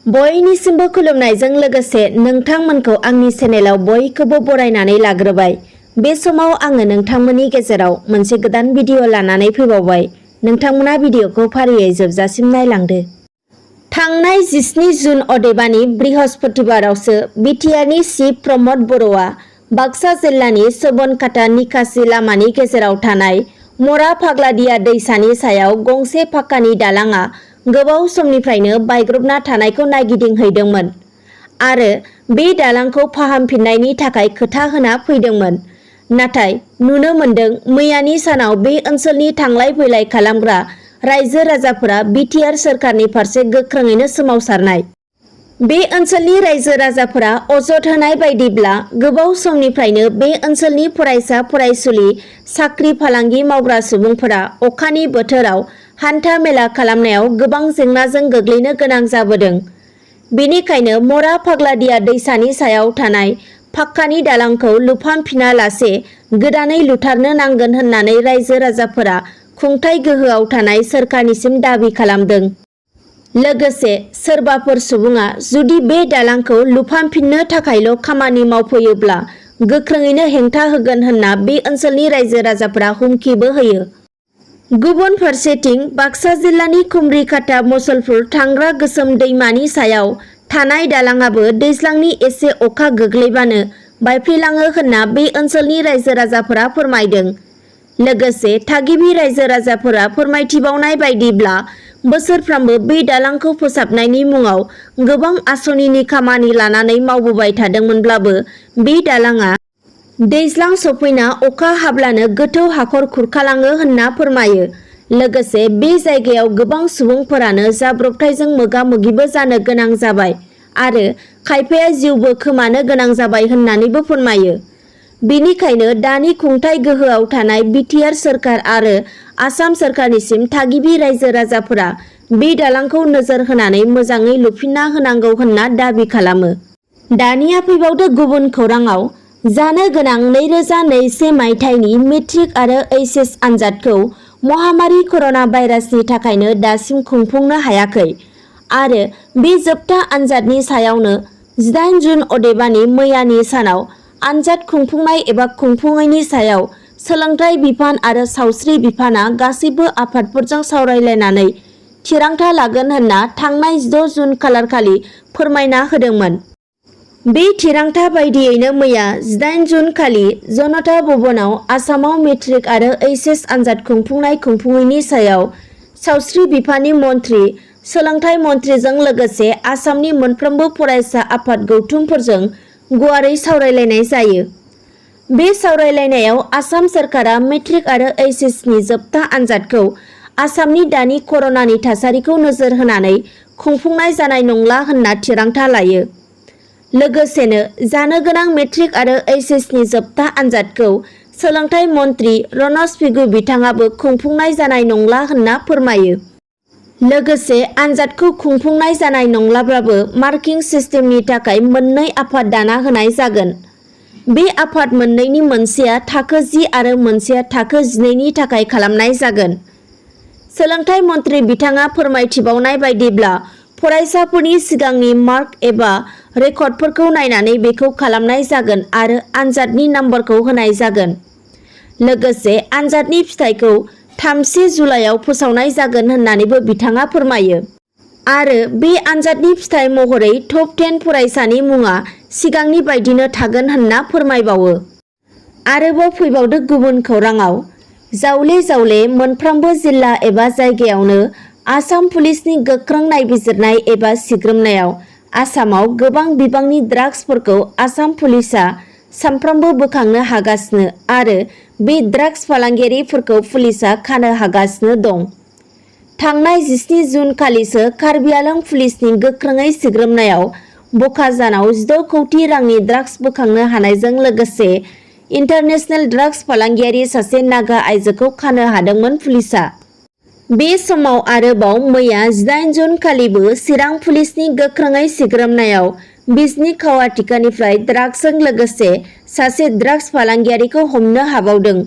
बयनिसिमबो खुलुमनायजों लोगोसे नोंथांमोनखौ आंनि चेनेलाव बयखौबो बरायनानै लाग्रोबाय। बे समाव आङो नोंथांमोननि गेजेराव मोनसे गोदान भिडिअ लानानै फैबावबाय। नोंथांमोना भिडिअखौ फारियै जोबजासिम नायलांदो। थांनाय 17 जुन अदेबानि बृहस्पतिबारावसो बिटिआरनि चिफ प्रमद बर'आ बाक्सा जिल्लानि सबनकाटा निकासि लामानि गेजेराव थानाय मरा फाग्लादिया दैसानि सायाव गंसे पाक्कानि दालांआ गोबाव समनिफ्रायनो बायग्रबना थानायखौ नायगिदिंहैदोंमोन आरो बे दालांखौ फाहामफिननायनि थाखाय खोथा होना फैदोंमोन। नाथाय नुनो मोन्दों मैयानि सानाव बे ओनसोलनि थांलाय फैलाय खालामग्रा रायजो राजाफोरा बिटिआर सोरखारनि फारसे गोख्रोङैनो सोमावसारनाय। बे ओनसोलनि रायजो राजाफोरा अजद होनाय बायदिब्ला गोबाव समनिफ्रायनो बे ओनसोलनि फरायसा फरायसुलि साख्रि फालांगि मावग्रा सुबुंफोरा अखानि बोथोराव हान्था मेला खालामनायाव गोबां जेंनाजों गोग्लैनो गोनां जाबोदों। बेनिखायनो मरा फाग्लादिया दैसानि सायाव थानाय पाक्कानि दालांखौ लुफामफिना लासे गोदानै लुथारनो नांगोन होननानै रायजो राजाफोरा खुंथाय गोहोआव थानाय सोरखारनिसिम दाबि खालामदों। लोगोसे सोरबाफोर सुबुङा जुदि बे दालांखौ लुफामफिननो थाखायल' खामानि मावफैयोब्ला गोख्रोङैनो हेंथा होगोन होनना बे ओनसोलनि रायजो राजाफोरा हुमखिबो होयो। गुबुन फारसेथिं बाक्सा जिल्लानि कुमरिकाटा मसलपुर थांग्रा गोसोम दैमानि सायाव थानाय दालांआबो दैज्लांनि एसे अखा गोग्लैबानो बायफ्लेलाङो होनना बे ओनसोलनि रायजो राजाफोरा फोरमायदों। लोगोसे थागिबि रायजो राजाफोरा फोरमायथिबावनाय बायदिब्ला बोसोरफ्रामबो बे दालांखौ फोसाबनायनि मुङाव गोबां आसनिनि खामानि लानानै मावबोबाय थादोंमोनब्लाबो बे दालांआ दैज्लां सफैना अखा हाब्लानो गोथौ हाखर खुरखालाङो होनना फोरमायो। लोगोसे बे जायगायाव गोबां सुबुंफोरानो जाब्रबथायजों मोगा मोगिबो जानो गोनां जाबाय आरो खायफाया जिउबो खोमानो गोनां जाबाय होननानैबो फोरमायो। बेनिखायनो दानि खुंथाय गोहोआव थानाय बिटिआर सोरखार आरो आसाम सोरखारनिसिम थागिबि रायजो राजाफोरा बे दालांखौ नोजोर होनानै मोजाङै लुफिनना होनांगौ होनना दाबि खालामो। दानिया फैबावदो गुबुन खौराङाव। जानो गोनां 2021 मायथाइनि मेट्रिक आरो एचएस आनजादखौ महामारी कर'ना भाइरासनि थाखायनो दासिम खुंफुंनो हायाखै आरो बे जोबथा आनजादनि सायावनो 18 जुन अदेबानि मैयानि सानाव आनजाद खुंफुंनाय एबा खुंफुङैनि सायाव सोलोंथाइ बिफान आरो सावस्रि बिफाना गासैबो आफादफोरजों सावरायलायनानै थिरांथा लागोन होनना थांनाय 6 जुन खालारखालि फोरमायना होदोंमोन। बे थिरांथा बायदियैनो मैया 18 जुन खालि जनता भवनाव आसामाव मेट्रिक आरो एचएस आनजाद खुंफुंनाय-खुंफुङैनि सायाव सावस्रि बिफाननि मन्थ्रि, सोलोंथाइ मन्थ्रिजों लोगोसे आसामनि मोनफ्रोमबो फरायसा आफाद गौथुमफोरजों गुवारै सावरायलायनाय जायो। बे सावरायलायनायाव आसाम सोरखारा मेट्रिक आरो एचएसनि जोबथा आनजादखौ आसामनि दानि कर'नानि थासारिखौ नोजोर होनानै खुंफुंनाय जानाय नंला होनना थिरांथा लायो। लोगोसेनो जानो गोनां मेट्रिक आरो एचएसनि जोबथा आनजादखौ सोलोंथाइ मन्थ्रि रनज पेगु बिथाङाबो खुंफुंनाय जानाय नंला होनना फोरमायो। लोगोसे आनजादखौ खुंफुंनाय जानाय नंलाब्लाबो मार्किं सिस्टेमनि थाखाय मोननै आफाद दाना होनाय जागोन। बे आफाद मोननैनि मोनसेया थाखो 10 आरो मोनसेया थाखो 12नि थाखाय खालामनाय जागोन। सोलोंथाइ मन्थ्रि बिथाङा फोरमायथिबावनाय बायदिब्ला फरायसाफोरनि सिगांनि मार्क एबा रेकर्डफोरखौ नायनानै बेखौ खालामनाय जागोन आरो आनजादनि नाम्बारखौ होनाय जागोन। लोगोसे आनजादनि फिथाइखौ 3 जुलाइआव फोसावनाय जागोन होननानैबो बिथाङा फोरमायो। आरो बे आनजादनि फिथाइ महरै टप 10 फरायसानि मुङा सिगांनि बायदिनो थागोन होनना फोरमायबावो। आरोबाव फैबावदो गुबुन खौराङाव। जावले जावले मोनफ्रोमबो जिल्ला एबा जायगायावनो आसाम पुलिसनि गोख्रों नायबिजिरनाय एबा सिग्रोमनायाव आसामाव गोबां बिबांनि ड्राग्सफोरखौ आसाम पुलिसआ सानफ्रोमबो बोखांनो हागासिनो आरो बे ड्राग्स फालांगियारिफोरखौ पुलिसआ खानो हागासिनो दं। थांनाय 17 जुन खालिसो कार्बि आंलं पुलिसनि गोख्रोङै सिग्रोमनायाव बकाजानाव 16 कौटि रांनि ड्राग्स बोखांनो हानायजों लोगोसे इन्टारनेशनेल ड्राग्स फालांगियारि सासे नागा आइजोखौ खानो हादोंमोन पुलिसआ। बे समाव आरोबाव मैया 18 जुन खालिबो चिरां पुलिसनि गोख्रोङै सिग्रोमनायाव बिजनी खावाटिकानिफ्राय ड्राग्सजों लोगोसे सासे ड्राग्स फालांगियारिखौ हमनो हाबावदों।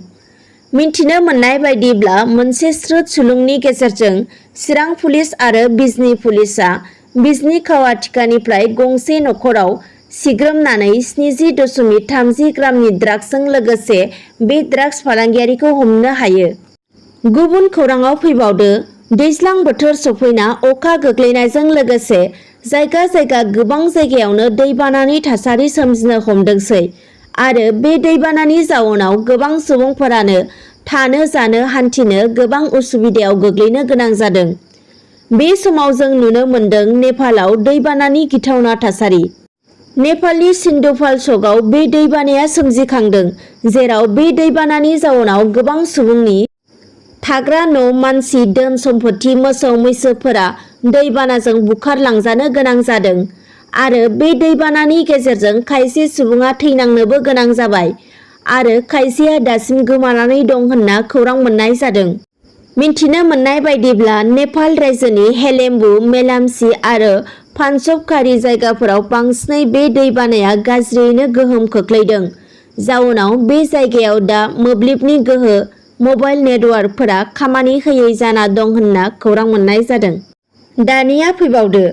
मिन्थिनो मोननाय बायदिब्ला मोनसे स्रोत सुलुंनि गेजेरजों चिरां पुलिस आरो बिजनी पुलिसआ बिजनी खावाथिखानिफ्राय गंसे नखराव सिग्रोमनानै 70.30 ग्रामनि ड्राग्सजों लोगोसे बे ड्राग्स फालांगियारिखौ हमनो हायो। गुबुन खौराङाव फैबावदो दैज्लां बोथोर सफैना अखा गोग्लैनायजों लोगोसे जायगा जायगा गोबां जायगायावनो दैबानानि थासारि सोमजिनो हमदोंसै आरो बे दैबानानि जाउनाव गोबां सुबुंफोरानो थानो जानो हान्थिनो गोबां उसुबिदायाव गोग्लैनो गोनां जादों। बे समाव जों नुनो मोन्दों नेपालाव दैबानानि गिथावना थासारि। नेपालनि सिन्धुपाल्चकआव बे दैबानाया सोमजिखांदों, जेराव बे दैबानानि जाउनाव गोबां सुबुंनि थाग्रा न', मानसि, धोन सम्पति, मोसौ मैसोफोरा दैबानाजों बुखारलांजानो गोनां जादों आरो बे दैबानानि गेजेरजों खायसे सुबुङा थैनांनोबो गोनां जाबाय आरो खायसेया दासिम गोमानानै दं होनना खौरां मोननाय जादों। मिन्थिनो मोननाय बायदिब्ला नेपाल रायजोनि हेलेम्बु, मेलामसि आरो पान्चपखारी जायगाफोराव बांसिनै बे दैबानाया गाज्रियैनो गोहोम खोख्लैदों। जाउनाव बे जायगायाव दा मोब्लिबनि गोहो, मबाइल नेटवार्कफोरा खामानि होयै जाना दं होनना खौरां मोननाय जादों। दानिया फैबावदो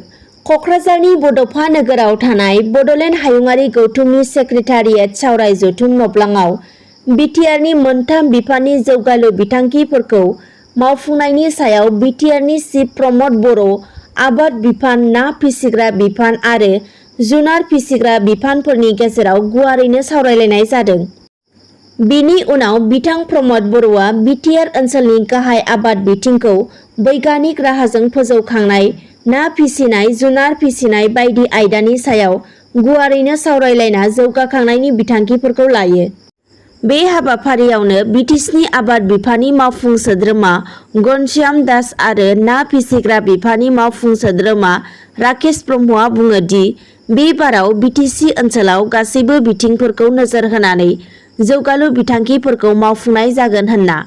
क'क्राझारनि बड'फा नोगोराव थानाय बड'लेण्ड हायुङारि गौथुमनि सेक्रेटारियेट सावराय जथुम न'ब्लाङाव BTRनि मोनथाम बिफाननि जौगालु बिथांखिफोरखौ मावफुंनायनि सायाव BTRनि चिफ प्रमद बर', आबाद बिफान, ना फिसिग्रा बिफान आरो जुनार फिसिग्रा बिफानफोरनि गेजेराव गुवारैनो सावरायलायनाय जादों। बिनि उनाव बिथां प्रमद बर'आ BTR ओनसोलनि गाहाय आबाद बिथिंखौ बैज्ञानिक राहाजों फोजौखांनाय, ना फिसिनाय, जुनार फिसिनाय बायदि आयदानि सायाव गुवारैनो सावरायलायना जौगाखांनायनि बिथांखिफोरखौ लायो। बे हाबाफारियावनो BTSनि आबाद बिफाननि मावफुं सोद्रोमा घनश्याम दास आरो ना फिसिग्रा बिफाननि मावफुं सोद्रोमा राकेश ब्रह्मआ बुङो दि बे बाराव BTC ओनसोलाव गासैबो बिथिंफोरखौ नोजोर होनानै जौगालु बिथांखिफोरखौ मावफुंनाय जागोन होनना।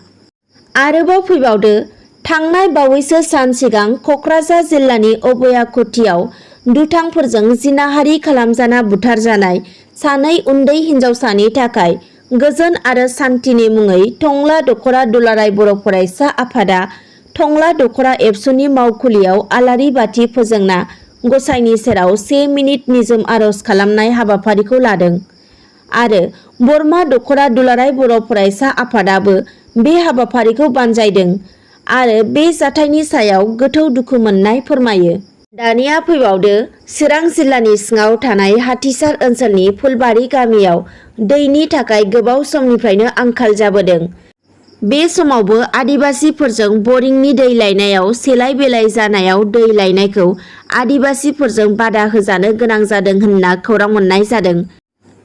आरोबाव फैबावदो थांनाय बावैसो सान सिगां क'क्राझार जिल्लानि अबयाकुथियाव दुथांफोरजों जिनाहारि खालामजाना बुथारजानाय सानै उन्दै हिन्जावसानि थाखाय गोजोन आरो सान्थिनि मुङै टंला दख'रा दुलाराय बर' फरायसा आफादा टंला दख'रा एबसुनि मावखुलियाव आलारि बाथि फोजोंना गसाइनि सेराव 1 मिनिट निजोम आर'ज खालामनाय हाबाफारिखौ लादों आरो बरमा दख'रा दुलाराय बर' फरायसा आफादाबो बे हाबाफारिखौ बानजायदों आरो बे जाथायनि सायाव गोथौ दुखु मोननाय फोरमायो। दानिया फैबावदो चिरां जिल्लानि सिङाव थानाय हाथिसार ओनसोलनि फुलबारि गामियाव दैनि थाखाय गोबाव समनिफ्रायनो आंखाल जाबोदों। बे समावबो आदिबासिफोरजों बरिंनि दै लायनायाव सेलाय बेलाय जानायाव दै लायनायखौ आदिबासिफोरजों बादा होजानो गोनां जादों होनना खौरां मोननाय जादों।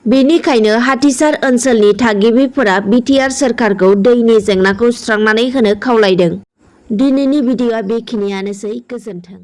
बेनिखायनो हाथिसार ओनसोलनि थागिबिफोरा BTR सोरखारखौ दैनि जेंनाखौ सुस्रांनानै होनो खावलायदों। दिनैनि भिडिअ'आ बेखिनियानोसै। गोजोन्थों।